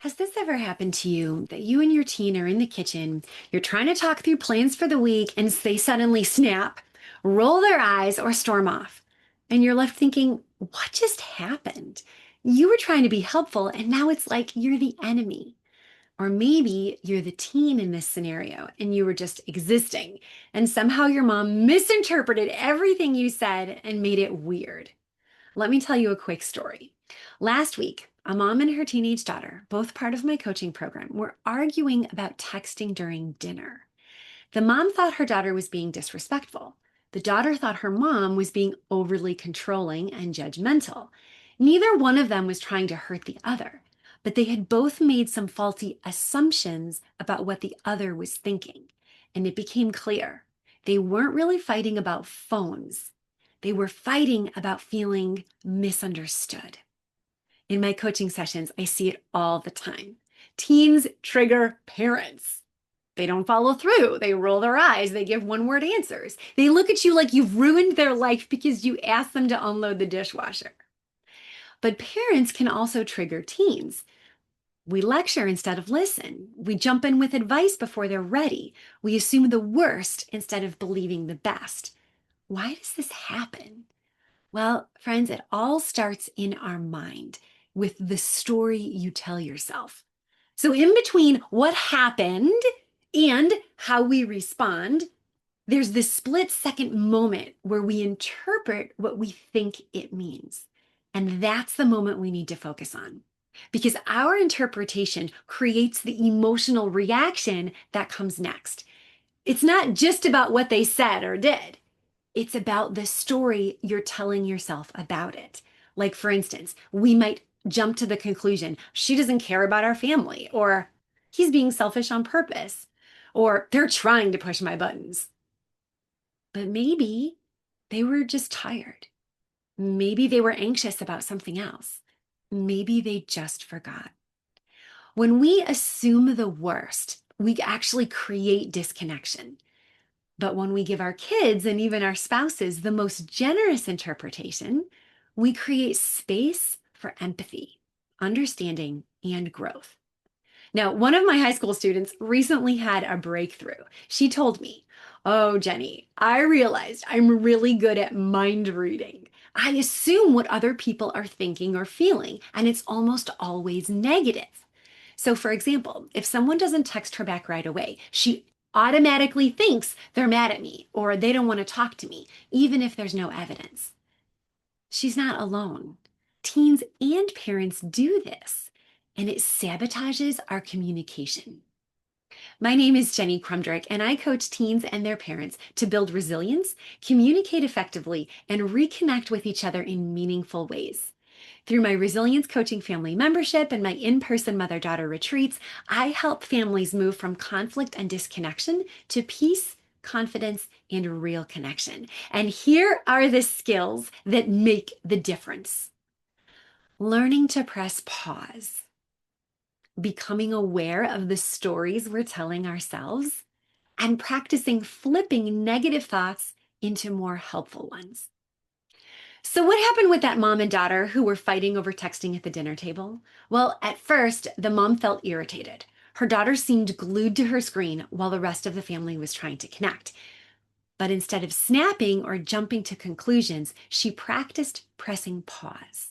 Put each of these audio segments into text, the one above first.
Has this ever happened to you that you and your teen are in the kitchen, you're trying to talk through plans for the week, and they suddenly snap, roll their eyes, or storm off? And you're left thinking, what just happened? You were trying to be helpful, and now it's like you're the enemy. Or maybe you're the teen in this scenario and you were just existing, and somehow your mom misinterpreted everything you said and made it weird. Let me tell you a quick story. Last week, a mom and her teenage daughter, both part of my coaching program, were arguing about texting during dinner. The mom thought her daughter was being disrespectful. The daughter thought her mom was being overly controlling and judgmental. Neither one of them was trying to hurt the other, but they had both made some faulty assumptions about what the other was thinking. And it became clear they weren't really fighting about phones. They were fighting about feeling misunderstood. In my coaching sessions, I see it all the time. Teens trigger parents. They don't follow through. They roll their eyes. They give one-word answers. They look at you like you've ruined their life because you asked them to unload the dishwasher. But parents can also trigger teens. We lecture instead of listen. We jump in with advice before they're ready. We assume the worst instead of believing the best. Why does this happen? Well, friends, it all starts in our mind with the story you tell yourself. So, in between what happened and how we respond, there's this split-second moment where we interpret what we think it means. And that's the moment we need to focus on. Because our interpretation creates the emotional reaction that comes next. It's not just about what they said or did. It's about the story you're telling yourself about it. Like, for instance, we might jump to the conclusion, she doesn't care about our family, or he's being selfish on purpose, or they're trying to push my buttons. But maybe they were just tired. Maybe they were anxious about something else. Maybe they just forgot. When we assume the worst, we actually create disconnection. But when we give our kids and even our spouses the most generous interpretation, we create space for empathy, understanding, and growth. Now, one of my high school students recently had a breakthrough. She told me, "Oh, Jenny, I realized I'm really good at mind reading. I assume what other people are thinking or feeling, and it's almost always negative." So, for example, if someone doesn't text her back right away, she automatically thinks they're mad at me or they don't want to talk to me, even if there's no evidence. She's not alone. Teens and parents do this, and it sabotages our communication. My name is Jenny Krumdrick, and I coach teens and their parents to build resilience, communicate effectively, and reconnect with each other in meaningful ways. Through my Resilience Coaching Family membership and my in-person mother-daughter retreats, I help families move from conflict and disconnection to peace, confidence, and real connection. And here are the skills that make the difference. Learning to press pause, becoming aware of the stories we're telling ourselves, and practicing flipping negative thoughts into more helpful ones. So, what happened with that mom and daughter who were fighting over texting at the dinner table? Well, at first, the mom felt irritated. Her daughter seemed glued to her screen while the rest of the family was trying to connect. But instead of snapping or jumping to conclusions, she practiced pressing pause.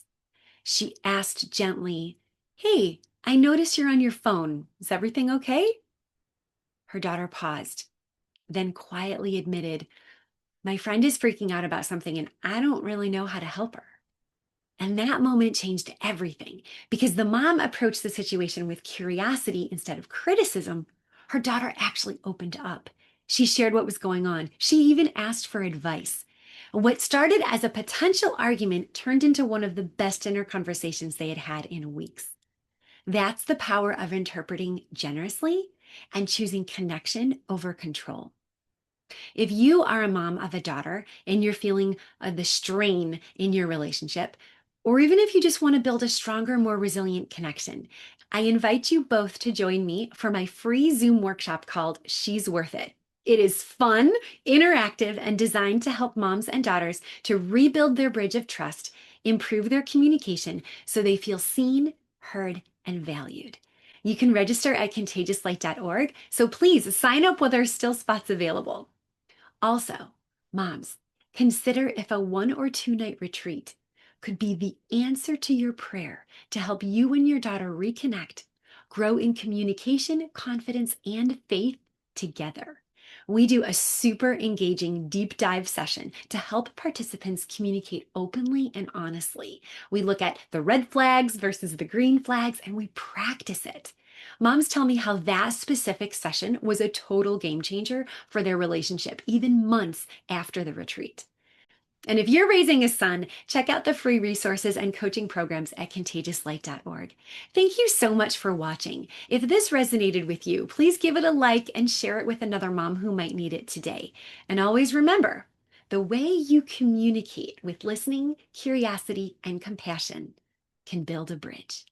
She asked gently, "Hey, I notice you're on your phone. Is everything okay?" Her daughter paused, then quietly admitted, "My friend is freaking out about something and I don't really know how to help her." And that moment changed everything because the mom approached the situation with curiosity instead of criticism. Her daughter actually opened up. She shared what was going on. She even asked for advice. What started as a potential argument turned into one of the best dinner conversations they had had in weeks. That's the power of interpreting generously and choosing connection over control. If you are a mom of a daughter and you're feeling the strain in your relationship, or even if you just want to build a stronger, more resilient connection, I invite you both to join me for my free Zoom workshop called She's Worth It. It is fun, interactive, and designed to help moms and daughters to rebuild their bridge of trust, improve their communication so they feel seen, heard, and valued. You can register at contagiouslight.org, so please sign up while there's still spots available. Also, moms, consider if a 1 or 2 night retreat could be the answer to your prayer to help you and your daughter reconnect, grow in communication, confidence, and faith together. We do a super engaging deep dive session to help participants communicate openly and honestly. We look at the red flags versus the green flags and we practice it. Moms tell me how that specific session was a total game changer for their relationship, even months after the retreat. And if you're raising a son, check out the free resources and coaching programs at contagiouslight.org. Thank you so much for watching. If this resonated with you, please give it a like and share it with another mom who might need it today. And always remember, the way you communicate with listening, curiosity, and compassion can build a bridge.